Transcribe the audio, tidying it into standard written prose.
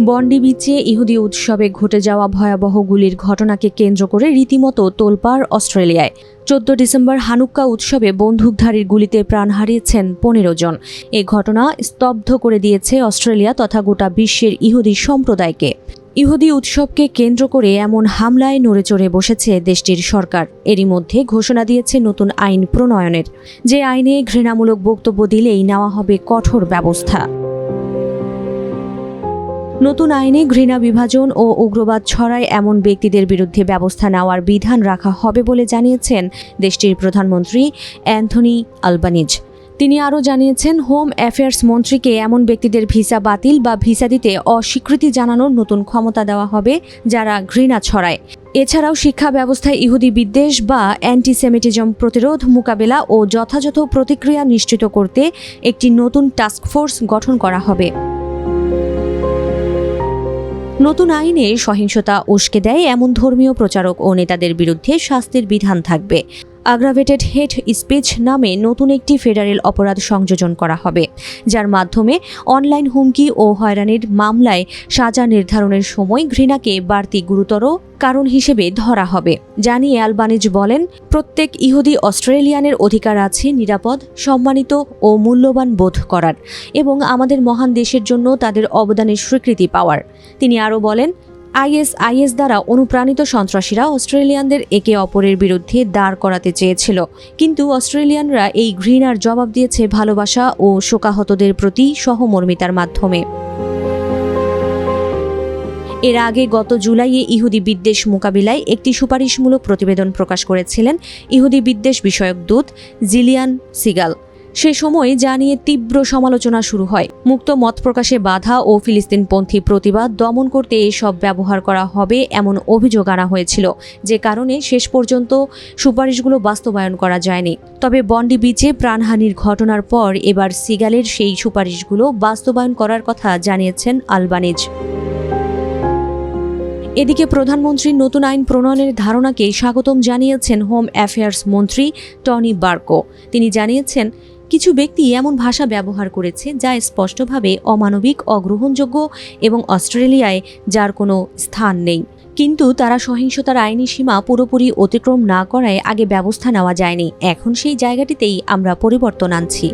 বন্ডি বিচে ইহুদি উৎসবে ঘটে যাওয়া ভয়াবহ গুলির ঘটনাকে কেন্দ্র করে রীতিমতো তোলপাড় অস্ট্রেলিয়ায়। 14 ডিসেম্বর হানুক্কা উৎসবে বন্দুকধারীর গুলিতে প্রাণ হারিয়েছেন 15 জন। এ ঘটনা স্তব্ধ করে দিয়েছে অস্ট্রেলিয়া তথা গোটা বিশ্বের ইহুদি সম্প্রদায়কে। ইহুদি উৎসবকে কেন্দ্র করে এমন হামলায় নড়েচড়ে বসেছে দেশটির সরকার। এরই মধ্যে ঘোষণা দিয়েছে নতুন আইন প্রণয়নের, যে আইনে ঘৃণামূলক বক্তব্য দিলেই নেওয়া হবে কঠোর ব্যবস্থা। নতুন আইনে ঘৃণা বিভাজন ও উগ্রবাদ ছড়ায় এমন ব্যক্তিদের বিরুদ্ধে ব্যবস্থা নেওয়ার বিধান রাখা হবে বলে জানিয়েছেন দেশটির প্রধানমন্ত্রী অ্যান্থনি আলবানিজ। তিনি আরও জানিয়েছেন, হোম অ্যাফেয়ার্স মন্ত্রীকে এমন ব্যক্তিদের ভিসা বাতিল বা ভিসা দিতে অস্বীকৃতি জানানোর নতুন ক্ষমতা দেওয়া হবে যারা ঘৃণা ছড়ায়। এছাড়াও শিক্ষা ব্যবস্থায় ইহুদি বিদ্বেষ বা অ্যান্টিসেমিটিজম প্রতিরোধ, মোকাবেলা ও যথাযথ প্রতিক্রিয়া নিশ্চিত করতে একটি নতুন টাস্কফোর্স গঠন করা হবে। নতুন আইনে সহিংসতা উস্কে দেয় এমন ধর্মীয় প্রচারক ও নেতাদের বিরুদ্ধে শাস্তির বিধান থাকবে। আগ্রাভেটেড হেট স্পিচ নামে নতুন একটি ফেডারেল অপরাধ সংযোজন করা হবে, যার মাধ্যমে অনলাইন হুমকি ও হয়রানির মামলায় সাজা নির্ধারণের সময় ঘৃণাকে বাড়তি গুরুতর কারণ হিসেবে ধরা হবে। জানিয়ে আলবানিজ বলেন, প্রত্যেক ইহুদি অস্ট্রেলিয়ানের অধিকার আছে নিরাপদ, সম্মানিত ও মূল্যবান বোধ করার এবং আমাদের মহান দেশের জন্য তাদের অবদানের স্বীকৃতি পাওয়ার। তিনি আরও বলেন, আইএস দ্বারা অনুপ্রাণিত সন্ত্রাসীরা অস্ট্রেলিয়ানদের একে অপরের বিরুদ্ধে দাঁড় করাতে চেয়েছিল, কিন্তু অস্ট্রেলিয়ানরা এই ঘৃণার জবাব দিয়েছে ভালোবাসা ও শোকাহতদের প্রতি সহমর্মিতার মাধ্যমে। এর আগে গত জুলাইয়ে ইহুদি বিদ্বেষ মোকাবিলায় একটি সুপারিশমূলক প্রতিবেদন প্রকাশ করেছিলেন ইহুদি বিদ্বেষ বিষয়ক দূত জিলিয়ান সিগাল। সে সময় যা নিয়ে তীব্র সমালোচনা শুরু হয়। মুক্ত মত প্রকাশে বাধা ও ফিলিস্তিনপন্থী প্রতিবাদ দমন করতে এসব ব্যবহার করা হবে এমন অভিযোগ আনা হয়েছিল, যে কারণে শেষ পর্যন্ত সুপারিশগুলো বাস্তবায়ন করা যায়নি। তবে বন্ডি বিচে প্রাণহানির ঘটনার পর এবার সিগালের সেই সুপারিশগুলো বাস্তবায়ন করার কথা জানিয়েছেন আলবানিজ। এদিকে প্রধানমন্ত্রীর নতুন আইন প্রণয়নের ধারণাকে স্বাগতম জানিয়েছেন হোম অ্যাফেয়ার্স মন্ত্রী টনি বার্কো। তিনি জানিয়েছেন, কিছু ব্যক্তি এমন ভাষা ব্যবহার করেছে যা স্পষ্টভাবে অমানবিক, অগ্রহণযোগ্য এবং অস্ট্রেলিয়ায় যার কোনো স্থান নেই। কিন্তু তারা সহিংসতার আইনি সীমা পুরোপুরি অতিক্রম না করায় আগে ব্যবস্থা নেওয়া যায়নি। এখন সেই জায়গাটিতেই আমরা পরিবর্তন আনছি।